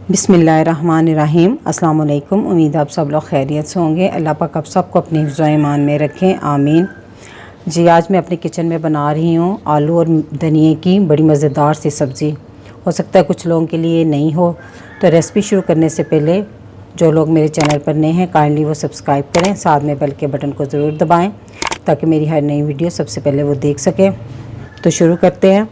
बिस्मिल्लाहिर्रहमानिर्रहीम। अस्सलाम वालेकुम। उम्मीद आप सब लोग खैरियत से होंगे। अल्लाह पाक आप सबको अपनी हिफ्ज़ व ईमान में रखें, आमीन। जी, आज मैं अपने किचन में बना रही हूँ आलू और धनिए की बड़ी मज़ेदार सी सब्ज़ी। हो सकता है कुछ लोगों के लिए नहीं हो, तो रेसिपी शुरू करने से पहले जो लोग मेरे चैनल पर नए हैं काइंडली वो सब्सक्राइब करें, साथ में बेल के बटन को ज़रूर दबाएँ ताकि मेरी हर नई वीडियो सबसे पहले वो देख सकें। तो शुरू करते हैं।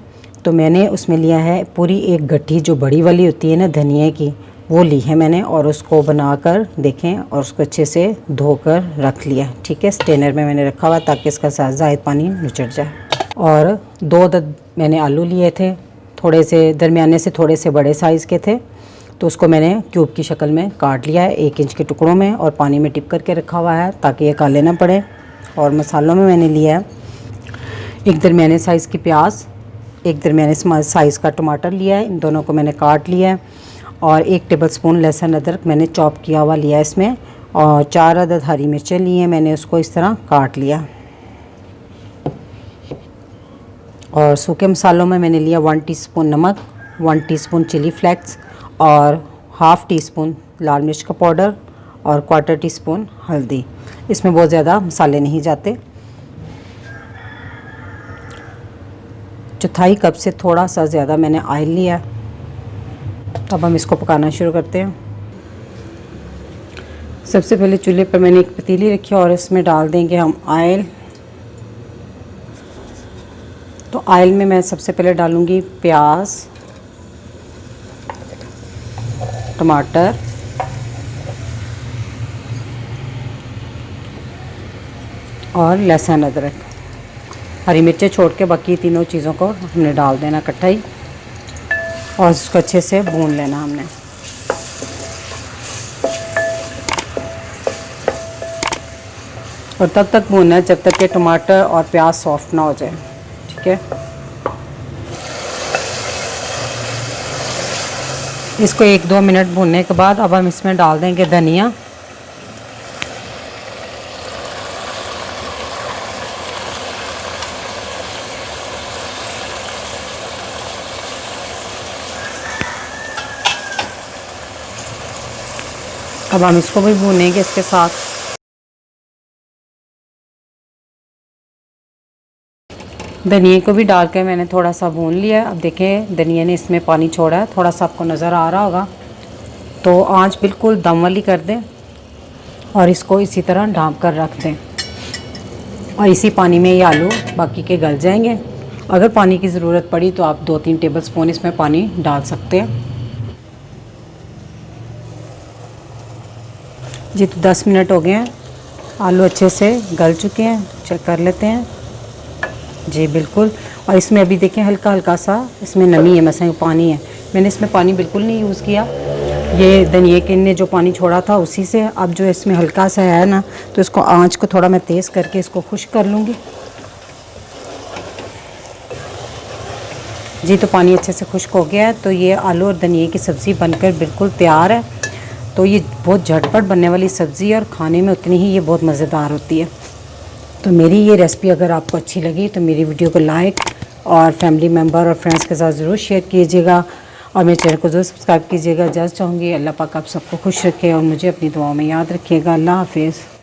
तो मैंने उसमें लिया है पूरी एक गट्ठी जो बड़ी वाली होती है ना धनिए की, वो ली है मैंने और उसको बनाकर देखें और उसको अच्छे से धोकर रख लिया। ठीक है, स्ट्रेनर में मैंने रखा हुआ ताकि इसका ज़ायद पानी निचड़ जाए। और दो अदद मैंने आलू लिए थे, थोड़े से दरमियाने से थोड़े से बड़े साइज़ के थे, तो उसको मैंने क्यूब की शक्ल में काट लिया है 1 इंच के टुकड़ों में और पानी में टिप करके रखा हुआ है ताकि ये काले ना पड़े। और मसालों में मैंने लिया है एक दरमियाने साइज़ की प्याज, एक दरमियाने साइज़ का टमाटर लिया है, इन दोनों को मैंने काट लिया है। और 1 टेबलस्पून लहसुन अदरक मैंने चॉप किया हुआ लिया है इसमें, और 4 अदद हरी मिर्चें ली हैं, मैंने उसको इस तरह काट लिया। और सूखे मसालों में मैंने लिया 1 टीस्पून नमक, 1 टीस्पून चिली फ्लेक्स और हाफ़ टी स्पून लाल मिर्च का पाउडर और 1/4 टीस्पून हल्दी। इसमें बहुत ज़्यादा मसाले नहीं जाते। चौथाई कप से थोड़ा सा ज़्यादा मैंने ऑयल लिया। अब हम इसको पकाना शुरू करते हैं। सबसे पहले चूल्हे पर मैंने एक पतीली रखी और इसमें डाल देंगे हम ऑयल। तो ऑयल में मैं सबसे पहले डालूंगी प्याज, टमाटर, और लहसुन अदरक, हरी मिर्चें छोड़ के बाकी तीनों चीज़ों को हमने डाल देना इकट्ठा ही और इसको अच्छे से भून लेना हमने। और तब तक भूनना है जब तक कि टमाटर और प्याज सॉफ्ट ना हो जाए। ठीक है, इसको 1-2 मिनट भूनने के बाद अब हम इसमें डाल देंगे धनिया। अब हम इसको भी भूनेंगे इसके साथ। धनिए को भी डाल के मैंने थोड़ा सा भून लिया। अब देखें धनिए ने इसमें पानी छोड़ा है, थोड़ा सा आपको नज़र आ रहा होगा। तो आंच बिल्कुल दम वाली कर दें और इसको इसी तरह ढाँप कर रख दें और इसी पानी में ये आलू बाकी के गल जाएंगे। अगर पानी की ज़रूरत पड़ी तो आप 2-3 टेबलस्पून इसमें पानी डाल सकते हैं। जी, तो 10 मिनट हो गए हैं, आलू अच्छे से गल चुके हैं, चेक कर लेते हैं। जी बिल्कुल, और इसमें अभी देखें हल्का हल्का सा इसमें नमी है, मसाले पानी है। मैंने इसमें पानी बिल्कुल नहीं यूज़ किया, ये धनिए के ने जो पानी छोड़ा था उसी से। अब जो इसमें हल्का सा है ना, तो इसको आंच को थोड़ा मैं तेज़ करके इसको खुश्क कर लूँगी। जी, तो पानी अच्छे से खुश्क हो गया है। तो ये आलू और धनिए की सब्ज़ी बनकर बिल्कुल तैयार है। तो ये बहुत झटपट बनने वाली सब्ज़ी और खाने में उतनी ही ये बहुत मज़ेदार होती है। तो मेरी ये रेसिपी अगर आपको अच्छी लगी तो मेरी वीडियो को लाइक और फैमिली मेम्बर और फ्रेंड्स के साथ ज़रूर शेयर कीजिएगा और मेरे चैनल को ज़रूर सब्सक्राइब कीजिएगा। इजाज़त चाहूँगी। अल्लाह पाक आप सबको खुश रखे और मुझे अपनी दुआओं में याद रखिएगा। अल्लाह हाफिज़।